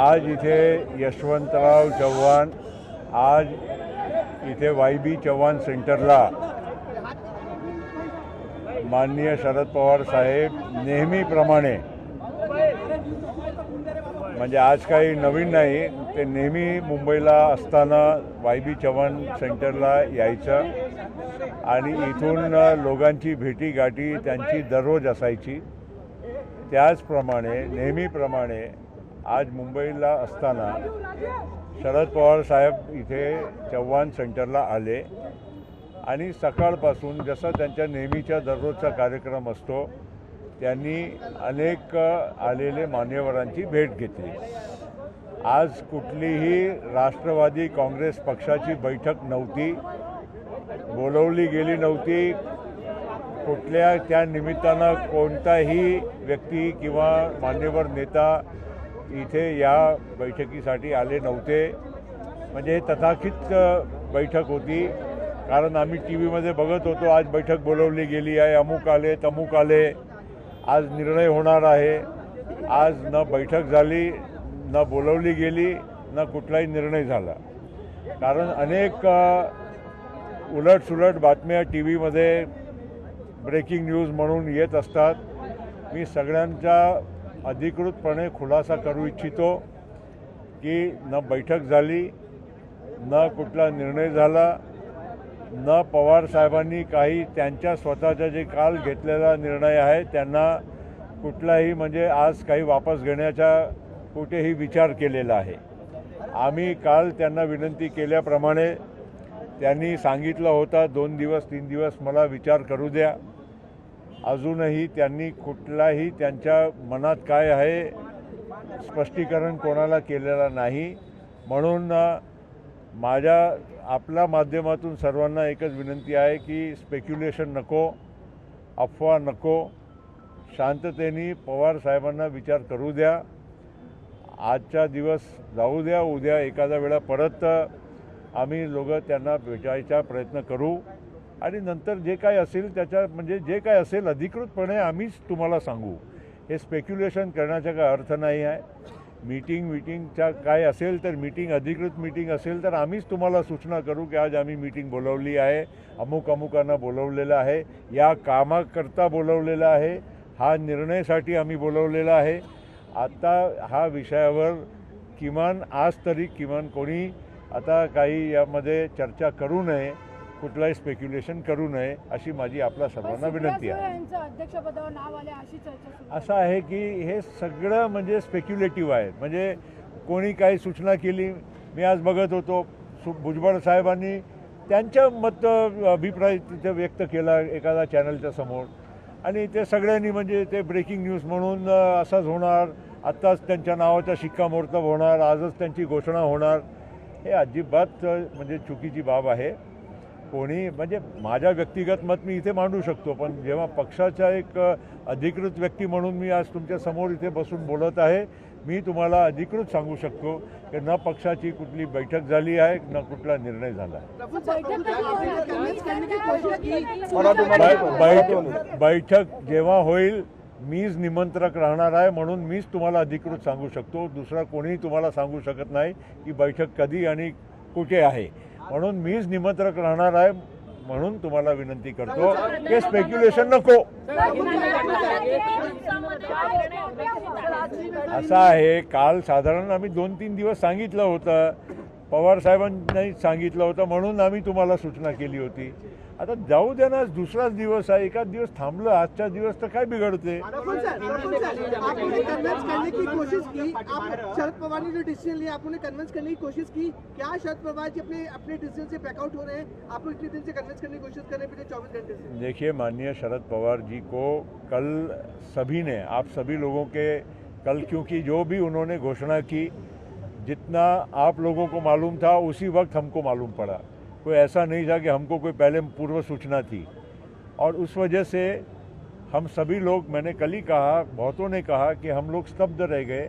आज इथे यशवंतराव चव्हाण, आज इथे वाय.बी. चव्हाण सेंटरला माननीय शरद पवार साहेब नेहमीप्रमाणे, म्हणजे आज काही नवीन नाही, ते नेहमी मुंबईला असताना वाय.बी. चव्हाण सेंटरला यायचं आणि इथून लोकांची भेटीगाठी त्यांची दररोज असायची. त्याचप्रमाणे नेहमीप्रमाणे आज मुंबईला असताना शरद पवार साहेब इथे चव्हाण सेंटरला आले आणि सकाळपासून जसा त्यांच्या नेहमीचा दररोजचा कार्यक्रम असतो त्यांनी अनेक आलेले मान्यवरांची भेट घेतली. आज कुठलीही राष्ट्रवादी काँग्रेस पक्षाची बैठक नव्हती, बोलवली गेली नव्हती. कुठल्या त्या निमित्तानं कोणताही व्यक्ती किंवा मान्यवर नेता इथे या बैठकीसाठी आले नव्हते. म्हणजे तथाकथित बैठक होती, कारण आम्ही टी व्हीमध्ये बघत होतो आज बैठक बोलवली गेली आहे, अमुक आले तमुक आले, आज निर्णय होणार आहे. आज न बैठक झाली, न बोलवली गेली, न कुठलाही निर्णय झाला. कारण अनेक उलटसुलट बातम्या टी व्हीमध्ये ब्रेकिंग न्यूज म्हणून येत असतात. मी सगळ्यांचा अधिकृतपणे खुलासा करू इच्छितो की न बैठक झाली, न कुठला निर्णय झाला, न पवार साहेबांनी काही त्यांच्या स्वतःचा जे काल घेतलेला निर्णय आहे त्यांना कुठलाही म्हणजे आज काही वापस घेण्याचा कुठेही विचार केलेला आहे. आम्ही काल त्यांना विनंती केल्याप्रमाणे त्यांनी सांगितलं होता 2 दिवस 3 दिवस मला विचार करू द्या. अजूनही त्यांनी कुठलाही त्यांच्या मनात काय आहे स्पष्टीकरण कोणाला केलेलं नाही. म्हणून आपल्या माध्यमातून सर्वांना एकच विनंती आहे की स्पेक्युलेशन नको, अफवा नको, शांततेने पवार साहेबांना विचार करू द्या. आजचा दिवस जाऊ द्या, उद्या एखाद्या वेळा परत आम्ही लोक त्यांना भेटायचा प्रयत्न करू आणि नंतर जे काय असेल त्याच्या म्हणजे जे काय असेल अधिकृतपणे आम्हीच तुम्हाला सांगू. हे स्पेक्युलेशन करण्याचा काय अर्थ नाही आहे. मीटिंगच्या काय असेल तर अधिकृत मीटिंग असेल तर आम्हीच तुम्हाला सूचना करू की आज आम्ही मीटिंग बोलवली आहे, अमुकांना बोलवलेलं आहे, या कामाकरता बोलवलेलं आहे, हा निर्णयासाठी आम्ही बोलवलेला आहे. आता हा विषयावर किमान कोणी आता काही यामध्ये चर्चा करू नये, कुठलाही स्पेक्युलेशन करू नये अशी माझी आपल्या सर्वांना विनंती आहे. असं आहे की हे सगळं म्हणजे स्पेक्युलेटिव्ह आहे. म्हणजे कोणी काही सूचना केली, मी आज बघत होतो भुजबळ साहेबांनी त्यांच्या अभिप्राय तिथे व्यक्त केला एखादा चॅनलच्या समोर आणि ते सगळ्यांनी म्हणजे ते ब्रेकिंग न्यूज म्हणून असंच होणार, आत्ताच त्यांच्या नावाचा शिक्कामोर्तब होणार, आजच त्यांची घोषणा होणार, हे अजिबात म्हणजे चुकीची बाब आहे. कोणी म्हणजे माझ्या व्यक्तिगत मत मी इथे मांडू शकतो, पण जेव्हा पक्षाचा एक अधिकृत व्यक्ती म्हणून मी आज तुमच्या समोर इथे बसून बोलत आहे, मी तुम्हाला अधिकृत सांगू शकतो की न पक्षाची कुठली बैठक झाली आहे, न कुठला निर्णय झाला आहे. बैठक जेव्हा होईल मीच निमंत्रक राहणार आहे, म्हणून मीच तुम्हाला अधिकृत सांगू शकतो. दुसरा कोणीही तुम्हाला सांगू शकत नाही की बैठक कधी आणि कुठे आहे. म्हणून मीच निमंत्रक राहणार आहे, म्हणून तुम्हाला विनंती करतो की स्पेक्युलेशन नको. असं आहे, काल साधारण आम्ही 2-3 दिवस सांगितलं होतं, पवार साहेबांनी सांगितलं होतं, म्हणून आम्ही तुम्हाला सूचना केली होती. आता जाऊ द्या ना, दुसराच दिवस आहे, एकाच दिवस थांबलं, आजचा दिवस तर काय बिघडते. शरद पवार ने जो डिसीजन लिया आपने कन्विंस करने की कोशिश की, क्या शरद पवार जी अपने डिसीजन से बैकआउट हो रहे हैं? आप इतने दिन से कन्विंस करने की कोशिश कर रहे हैं पिछले 24 घंटे से? देखिए, माननीय शरद पवार जी को कल सभी ने, आप सभी लोगों के कल, क्योंकि जो भी उन्होंने घोषणा की, जितना आप लोगों को मालूम था उसी वक्त हमको मालूम पड़ा. कोई ऐसा नहीं था कि हमको कोई पहले पूर्व सूचना थी, और उस वजह से हम सभी लोग, मैंने कल ही कहा, बहुतों ने कहा कि हम लोग स्तब्ध रह गए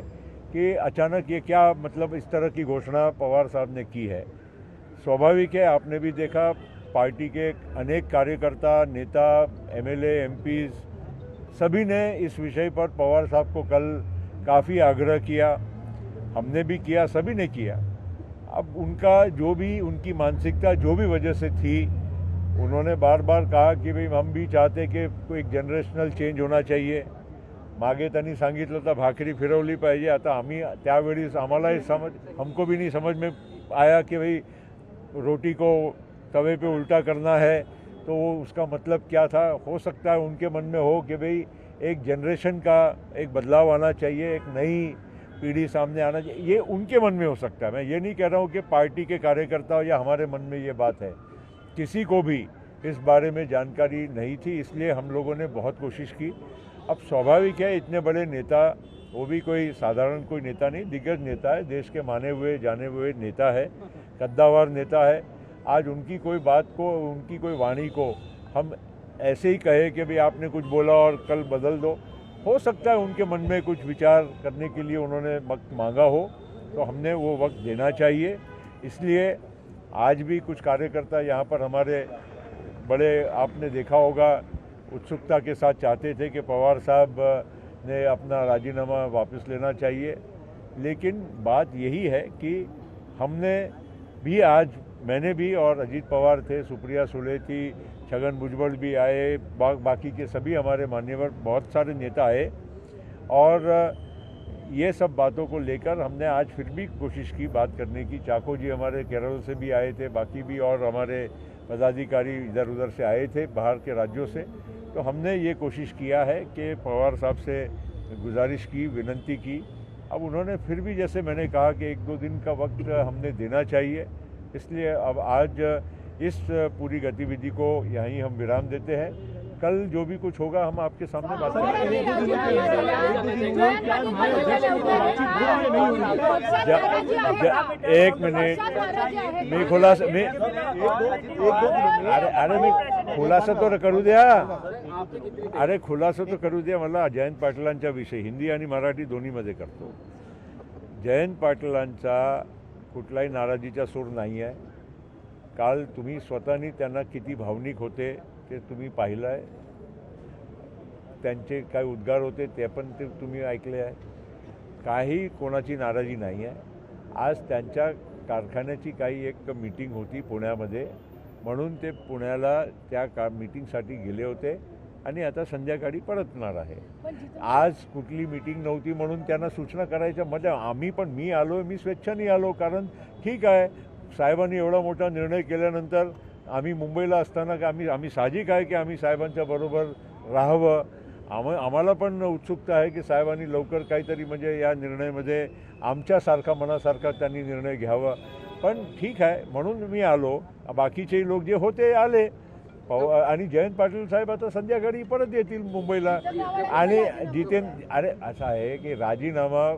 कि अचानक ये क्या, मतलब इस तरह की घोषणा पवार साहब ने की है. स्वाभाविक है, आपने भी देखा पार्टी के अनेक कार्यकर्ता, नेता, MLA, MPs सभी ने इस विषय पर पवार साहब को कल काफ़ी आग्रह किया, हमने भी किया, सभी ने किया। अब उनका जो भी उनकी मानसिकता जो भी वजह से थी, उन्होंने बार बार कहा की भाई हम भी चाहते की एक जनरेशनल चेंज होना चाहिए। मागे त्यांनी सांगितलं होतं भाकरी फिरवली पाहिजे। आता आम्ही त्यावेळेस आम्हालाही हमको भी नहीं समझ में आया कि भाई रोटी को तवे पे उल्टा करना है, तो वो उसका मतलब क्या था। हो सकता है उनके मन में हो कि भाई एक जनरेशन का एक बदलाव आना चाहिए, एक नई पीढ़ी सामने आना चाहिए, ये उनके मन में हो सकता है। मैं ये नहीं कह रहा हूँ कि पार्टी के कार्यकर्ता या हमारे मन में ये बात है। किसी को भी इस बारे में जानकारी नहीं थी, इसलिए हम लोगों ने बहुत कोशिश की। अब स्वाभाविक है, इतने बड़े नेता, वो भी कोई साधारण कोई नेता नहीं, दिग्गज नेता है, देश के माने हुए जाने हुए नेता है, कद्दावर नेता है। आज उनकी कोई बात को, उनकी कोई वाणी को हम ऐसे ही कहे कि भाई आपने कुछ बोला और कल बदल दो। हो सकता है उनके मन में कुछ विचार करने के लिए उन्होंने वक्त मांगा हो, तो हमने वो वक्त देना चाहिए। इसलिए आज भी कुछ कार्यकर्ता यहाँ पर हमारे बड़े, आपने देखा होगा, उत्सुकता के साथ चाहते थे कि पवार साहब ने अपना राजीनामा वापस लेना चाहिए। लेकिन बात यही है कि हमने भी आज, मैंने भी और अजीत पवार थे, सुप्रिया सुले थी, छगन भुजबल भी आए, बाकी के सभी हमारे मान्यवर बहुत सारे नेता आए, और ये सब बातों को लेकर हमने आज फिर भी कोशिश की बात करने की। चाको जी हमारे केरल से भी आए थे, बाकी भी और हमारे पदाधिकारी इधर उधर से आए थे, बाहर के राज्यों से। तो हमने ये कोशिश किया है कि पवार साहब से गुजारिश की, विनती की। अब उन्होंने फिर भी, जैसे मैंने कहा कि 1-2 दिन का वक्त हमने देना चाहिए, इसलिए अब आज इस पूरी गतिविधि को यहीं हम विराम देते हैं। कल जो भी कुछ होगा हम आपके सामने बात करेंगे। एक मिनिट, मी खुलासा, मी अरे मी खुलासा तो करू द्या, अरे खुलासा तो करू द्या मला। जयंत पाटलांच्या विषयी हिंदी आणि मराठी दोन्हीमध्ये करतो। जयंत पाटलांचा कुठलाही नाराजीचा सूर नाही आहे। काल तुम्ही स्वतःनी त्यांना किती भावनिक होते ते तुम्ही पाहिलं आहे, त्यांचे काय उद्गार होते ते पण ते तुम्ही ऐकले आहे। काही कोणाची नाराजी नाही आहे। आज त्यांच्या कारखान्याची काही एक मीटिंग होती पुण्यामध्ये, म्हणून ते पुण्याला त्या मीटिंगसाठी गेले होते आणि आता संध्याकाळी परतणार आहे। आज कुठली मीटिंग नव्हती म्हणून त्यांना सूचना करायच्या, म्हणजे आम्ही पण, मी आलो, मी स्वेच्छाने आलो, कारण ठीक आहे साहेबांनी एवढा मोठा निर्णय केल्यानंतर आम्ही मुंबईला असताना की आम्ही साहजिक आहे की आम्ही साहेबांच्या बरोबर राहावं। आम्हाला पण उत्सुकता आहे की साहेबांनी लवकर काहीतरी, म्हणजे या निर्णयामध्ये आमच्यासारखा मनासारखा त्यांनी निर्णय घ्यावा। पण ठीक आहे म्हणून मी आलो, बाकीचे लोक जे होते आले, आणि जयंत पाटील साहेब आता संध्याकाळी परत येतील मुंबईला। आणि अरे असं आहे की राजीनामा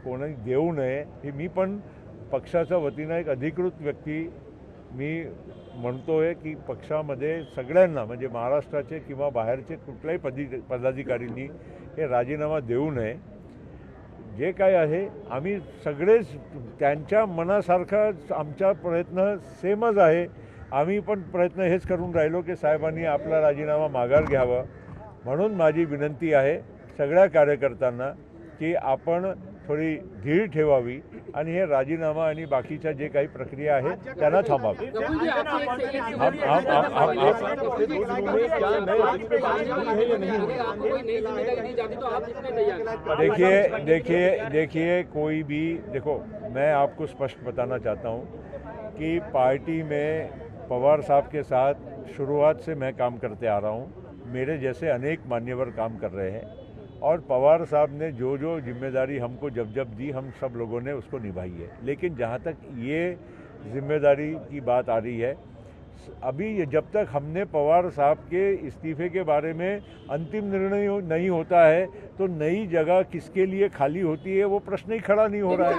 कोणी देऊ नये, हे मी पण पक्षाच्या वतीनं एक अधिकृत व्यक्ती मी म्हणतोय की पक्षामध्ये सगळ्यांना, म्हणजे महाराष्ट्राचे किंवा बाहेरचे कुठल्याही पदाधिकाऱ्यांनी हे राजीनामा देऊ नये। जे काय आहे आम्ही सगळेच त्यांच्या मनासारखा, आमचा प्रयत्न सेमच आहे। आम्ही पण प्रयत्न हेच करून राहिलो की साहेबांनी आपला राजीनामा माघार घ्यावा। म्हणून माझी विनंती आहे सगळ्या कार्यकर्त्यांना की आपण थोडी धीर ठेवावी आणि हे राजीनामा आणि बाकीच्या जे काही प्रक्रिया आहे त्यांना थांबावी। देखिए कोई भी, देखो मैं आपको स्पष्ट बताना चाहता हूँ कि पार्टी में पवार साहब के साथ शुरुआत से मैं काम करते आ रहा हूँ। मेरे जैसे अनेक मान्यवर काम कर रहे हैं, और पवार साहब ने जो जो जिम्मेदारी हमको जब जब दी, हम सब लोगों ने उसको निभाई है। लेकिन जहाँ तक ये जिम्मेदारी की बात आ रही है, अभी जब तक हमने पवार साहब के इस्तीफे के बारे में अंतिम निर्णय नहीं होता है, तो नई जगह किसके लिए खाली होती है वो प्रश्न ही खड़ा नहीं हो रहा है।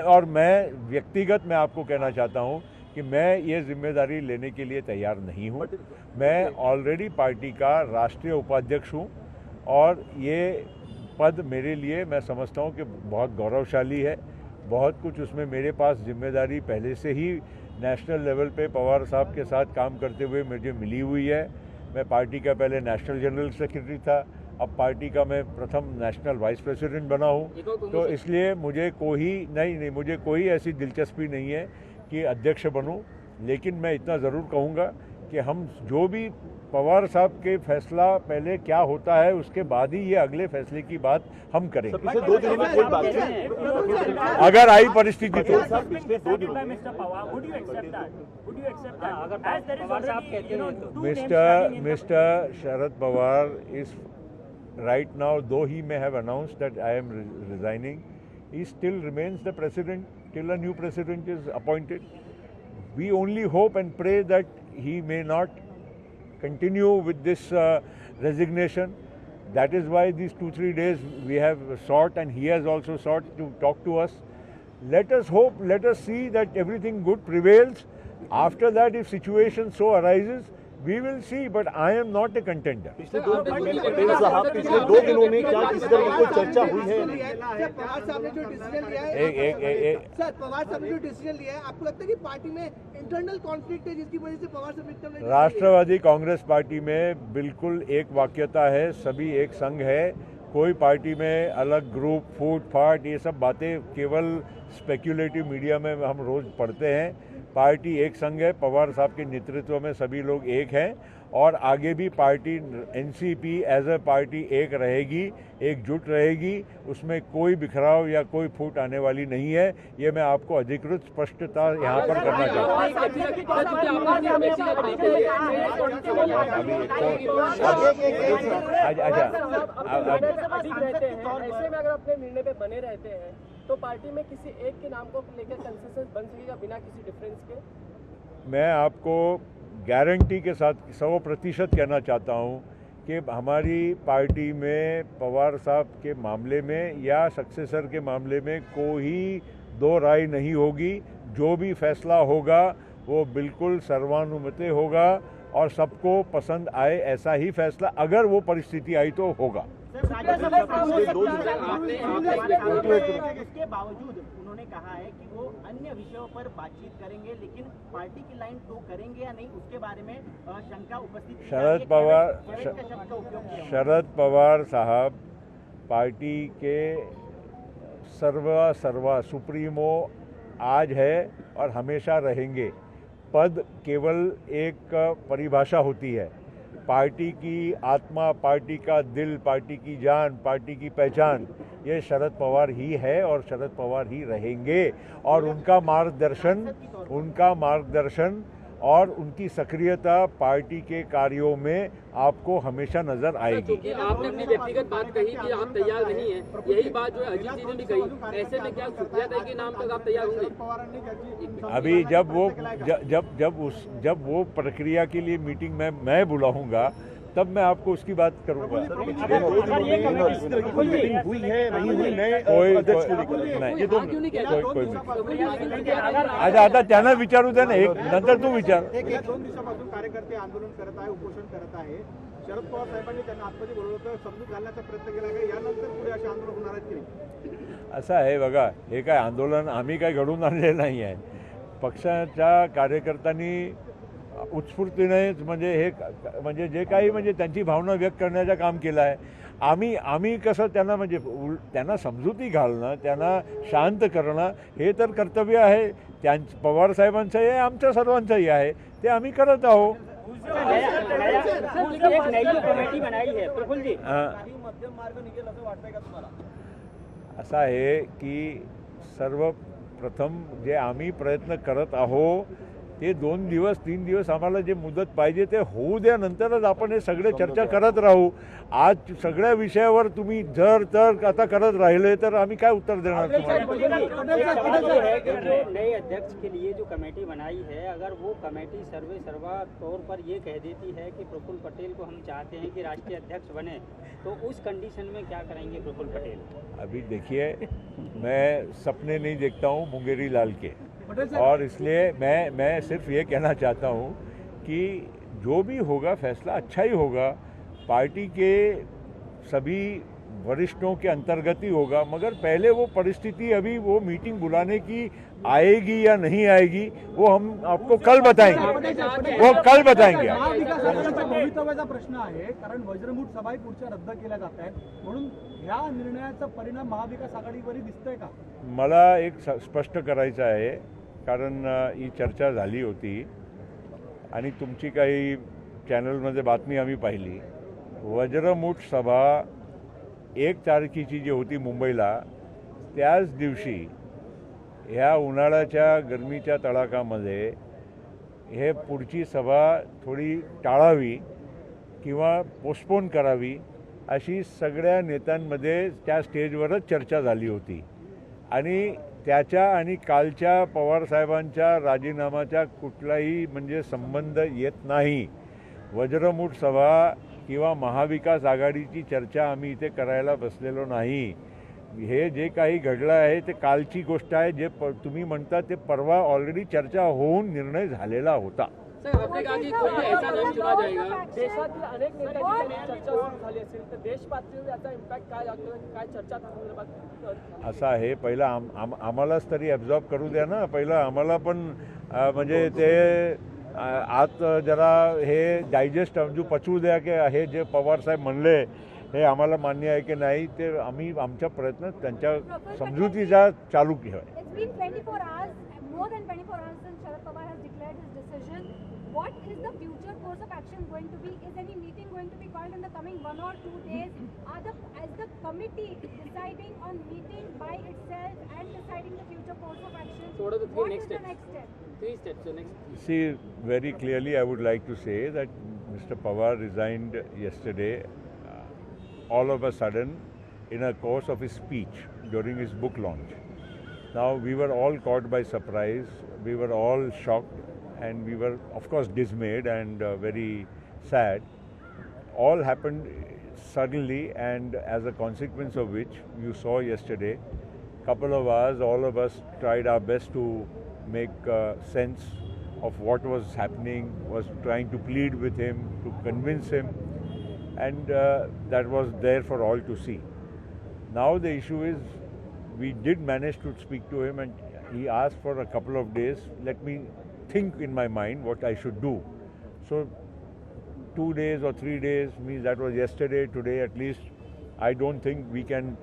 और मैं व्यक्तिगत मैं आपको कहना चाहता हूँ कि मैं ये जिम्मेदारी लेने के लिए तैयार नहीं हूँ। मैं ऑलरेडी पार्टी का राष्ट्रीय उपाध्यक्ष हूँ, और ये पद मेरे लिए, मैं समझता हूँ कि बहुत गौरवशाली है। बहुत कुछ उसमें मेरे पास जिम्मेदारी पहले से ही नेशनल लेवल पे पवार साहब के साथ काम करते हुए मुझे मिली हुई है। मैं पार्टी का पहले नेशनल जनरल सेक्रेटरी था, अब पार्टी का मैं प्रथम नेशनल वाइस प्रेसिडेंट बना हूँ। तो इसलिए मुझे मुझे कोई ऐसी दिलचस्पी नहीं है कि अध्यक्ष बनूँ, लेकिन मैं इतना ज़रूर कहूँगा कि हम जो भी पवार साहब के फैसला पहले क्या होता है उसके बाद ही ये अगले फैसले की बात हम करेंगे, पिछले 2 दिनों में कोई बात अगर आई परिस्थिति तो। Mr. Sharad Pawar is right now, though he may have announced that I am resigning, he still remains the president till a new president is appointed. We only hope and pray that he may not continue with this resignation. That is why these 2-3 days we have sought, and he has also sought to talk to us. Let us hope, let us see that everything good prevails. After that, if situation so arises, we will see, but I am not a contender. पिछले 2 दिनों में क्या किसी तरह की कोई चर्चा हुई है? सर, पवार साहब ने जो डिसीजन लिया है, सर पवार साहब ने जो डिसीजन लिया है, आपको लगता है कि पार्टी में इंटरनल कॉन्फ्लिक्ट है जिसकी वजह से पवार साहब एकदम नहीं? राष्ट्रवादी कांग्रेस पार्टी में बिल्कुल एक वाक्यता है, सभी एक संघ है। कोई पार्टी में अलग ग्रुप, फूट फाट, ये सब बातें केवल स्पेक्यूलेटिव मीडिया में हम रोज पढ़ते हैं। पार्टी एक संघ है, पवार साहब के नेतृत्व में सभी लोग एक हैं और आगे भी party NCP as a party एक रहेगी, एकजुट रहेगी, उसमें कोई बिखराव या कोई फूट आने वाली नहीं है। ये मैं आपको अधिकृत स्पष्टता यहाँ पर करना चाहता हूँ। ऐसे में अगर अपने निर्णय पे बने रहते हैं तो पार्टी में किसी एक के नाम को लेकर कंसेंसस बन सकेगा बिना किसी डिफरेंस के? मैं आपको गारंटी के साथ 100% कहना चाहता हूं कि हमारी पार्टी में पवार साहब के मामले में या सक्सेसर के मामले में कोई दो राय नहीं होगी। जो भी फैसला होगा वो बिल्कुल सर्वानुमते होगा और सबको पसंद आए ऐसा ही फैसला, अगर वो परिस्थिति आई तो होगा। उसके बावजूद उन्होंने कहा है कि वो अन्य विषयों पर बातचीत करेंगे, लेकिन पार्टी की लाइन तो करेंगे या नहीं उसके बारे में शंका उपस्थित। शरद पवार साहब पार्टी के सर्वा सुप्रीमो आज है और हमेशा रहेंगे। पद केवल एक परिभाषा होती है। पार्टी की आत्मा, पार्टी का दिल, पार्टी की जान, पार्टी की पहचान ये शरद पवार ही है और शरद पवार ही रहेंगे। और उनका मार्गदर्शन और उनकी सक्रियता पार्टी के कार्यों में आपको हमेशा नजर आएगी। आपने अपनी व्यक्तिगत बात कही कि आप तैयार नहीं हैं, यही बात जो है अजीत जी ने भी कही। ऐसे में क्या सुप्रिया के नाम तक आप तैयार होंगे? अभी जब वो प्रक्रिया के लिए मीटिंग में मैं बुलाऊंगा तब मैं आपको उसकी बात करूंगा। हुई है नहीं हुई आता त्यांना विचारू द्या ना, एक नंतर तू विचार। एक 2 दिवसापासून कार्यकर्ते आंदोलन करत आहे, उपोषण करत आहे। शरद पवार साहेबांनी त्यांना आतमध्ये बोलवलं होतं, समजूत घालण्याचा प्रयत्न केला आहे, यानंतर पुढे असे आंदोलन होणार आहेत की नाही? असं आहे बघा, हे काय आंदोलन आम्ही काय घडवून आणलेलं नाही आहे। पक्षाच्या कार्यकर्त्यांनी उत्स्फूर्तीने म्हणजे जे काही त्यांची भावना व्यक्त करण्याचं काम केलं आहे। आम्ही कसं त्यांना समजुती घालणं, त्यांना शांत करणं हे तर कर्तव्य आहे पवार साहेबांचंही आहे, आमच्या सर्वांचंही आहे, ते आम्ही करत आहोत। एक नई कमेटी बनाई है प्रफुल्ल जी, मध्यम मार्ग निघेल असं वाटतंय का तुम्हाला? असं आहे की सर्वप्रथम जे आम्ही प्रयत्न करत आहोत ते 2 दिवस 3 दिवस आम्हाला जे मुदत पाहिजे ते होऊ द्या, नंतरच आपण हे सगळे चर्चा करत राहू। आज सगळ्या विषयावर तुम्ही जर तर आता करत राहिले तर आम्ही काय उत्तर देणार तुम्हाला? नए अध्यक्ष के लिए जो कमेटी बनाई है, अगर वो कमेटी सर्वा तौर पर ये कह देती है कि प्रफुल्ल पटेल को हम चाहते हैं कि राष्ट्रीय अध्यक्ष बने, तो उस कंडीशन में क्या करेंगे प्रफुल्ल पटेल? अभी देखिए, मैं सपने नहीं देखता हूँ मुंगेरी लाल के, और इसलिए मैं सिर्फ ये कहना चाहता हूँ कि जो भी होगा फैसला अच्छा ही होगा। पार्टी के सभी वरिष्ठों के अंतर्गत ही होगा, मगर पहले वो परिस्थिति, अभी वो मीटिंग बुलाने की आएगी या नहीं आएगी वो हम आपको कल बताएंगे, वो कल बताएंगे। महाविकास आघाडीच्या भवितव्याचा प्रश्न आहे, कारण वज्रमूठ सभाही पुढच्या रद्द केल्या जात आहेत, म्हणून ह्या निर्णयाचा परिणाम महाविकास आघाडीवरही दिसतोय का? मला एक स्पष्ट करायचं आहे, कारण ही चर्चा झाली होती आणि तुमची काही चॅनलमध्ये बातमी आम्ही पाहिली। वज्रमूठ सभा 1 तारखेची जी होती मुंबईला, त्याच दिवशी ह्या उन्हाळ्याच्या गरमीच्या तडाख्यामध्ये हे पुढची सभा थोडी टाळावी किंवा पोस्टपोन करावी अशी सगळ्या नेत्यांमध्ये त्या स्टेजवरच चर्चा झाली होती आणि त्याच्या आणि कालच्या पवारसाहेबांच्या राजीनामाच्या कुठलाही म्हणजे संबंध येत नाही। वज्रमूठ सभा किंवा महाविकास आघाडीची चर्चा आम्ही इथे करायला बसलेलो नाही। हे जे काही घडलं आहे ते कालची गोष्ट आहे, जे तुम्ही म्हणता ते परवा ऑलरेडी चर्चा होऊन निर्णय झालेला होता। देशातील अनेक नेत्यांची चर्चा सुरू झाली असेल तर देश पातळीवर याचा इम्पॅक्ट काय काय चर्चा त्या संदर्भात असं आहे, पहिलं आम्हालाच तरी ॲब्झॉर्ब करू द्या ना, पहिलं आम्हाला पण म्हणजे ते आत जरा हे डायजेस्ट म्हणजे पचवू द्या की हे जे पवारसाहेब म्हणले हे आम्हाला मान्य आहे की नाही, ते आम्ही आमच्या प्रयत्न त्यांच्या समजुतीचा चालू केला। It's been 24 hours, more than 24 hours since Sharad Pawar has declared his decision. What is the future course of action going to be? Is any meeting going to be called in the coming 1 or 2 days? Is the committee deciding on meeting by itself and deciding the future course of action? So what are the What next is the steps? next step? 3 steps. So next. See, very clearly I would like to say that Mr. Pawar resigned yesterday all of a sudden in a course of his speech during his book launch. Now we were all caught by surprise, we were all shocked, and we were of course dismayed and very sad. All happened suddenly, and as a consequence of which you saw yesterday, couple of hours all of us tried our best to make sense of what was happening, was trying to plead with him, to convince him, and that was there for all to see. Now the issue is, we did manage to speak to him and he asked for a couple of days, let me think in my mind what I should do. So 2 days or 3 days means that was yesterday. Today at least I don't think we can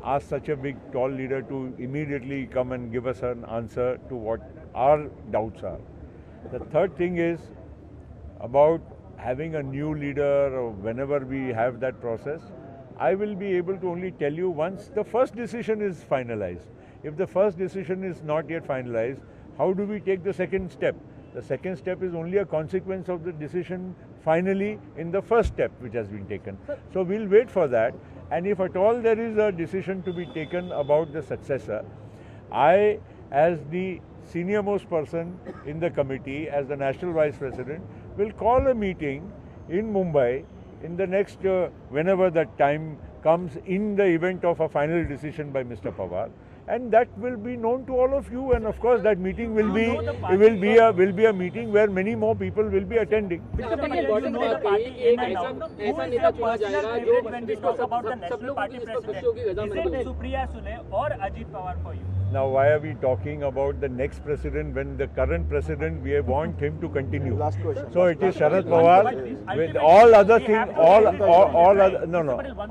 ask such a big tall leader to immediately come and give us an answer to what our doubts are. The third thing is about having a new leader, or whenever we have that process, I will be able to only tell you once the first decision is finalized. If the first decision is not yet finalized, how do we take the second step? The second step is only a consequence of the decision finally in the first step which has been taken. So we'll wait for that, and if at all there is a decision to be taken about the successor, I, as the senior most person in the committee, as the national vice president, will call a meeting in Mumbai in the next whenever that time comes, in the event of a final decision by Mr. Pawar, and that will be known to all of you, and of course that meeting will be a meeting where many more people will be attending. Supriya Sule or Ajit Pawar for you? Now, why are we talking about the next president when the current president, we want him to continue? Last question. So it is Sharad Pawar. With all other things,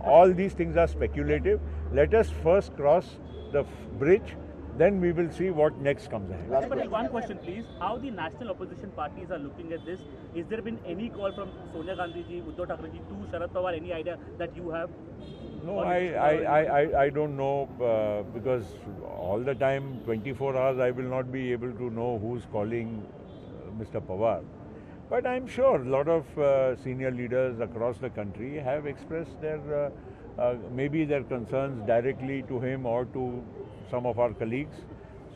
all these things are speculative. Let us first cross the bridge, then we will see what next comes ahead. Last But question. one question, please. How the national opposition parties are looking at this? Is there been any call from Sonia Gandhi ji, Uddhav Thackeray ji to Sharad Pawar? Any idea that you have? No, I don't know because all the time, 24 hours, I will not be able to know who's calling Mr. Pawar. But I'm sure a lot of senior leaders across the country have expressed their maybe their concerns directly to him or to some of our colleagues.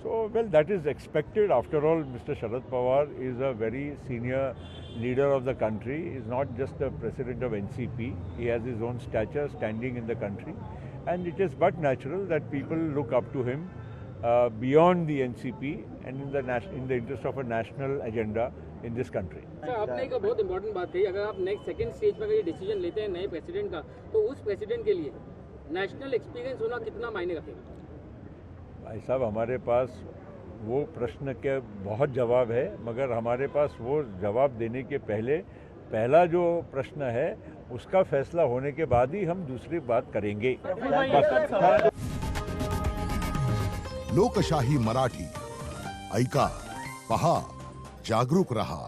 So, well, that is expected. After all, Mr. Sharad Pawar is a very senior leader of the country. He is not just the president of NCP. He has his own stature, standing in the country. And it is but natural that people look up to him beyond the NCP and in the interest of a national agenda in this country. Sir, आपने एक बहुत important बात कही, अगर आप next second stage पर ये decision लेते हैं नए प्रेसिडेंट का, तो उस प्रेसिडेंट के लिए नेशनल एक्सपीरियंस होना कितना मायने रखेगा? भाई साहब, हमारे पास वो प्रश्न के बहुत जवाब है, मगर हमारे पास वो जवाब देने के पहला जो प्रश्न है उसका फैसला होने के बाद ही हम दूसरी बात करेंगे। बस। लोकशाही मराठी ऐका, पहा, जागरूक रहा।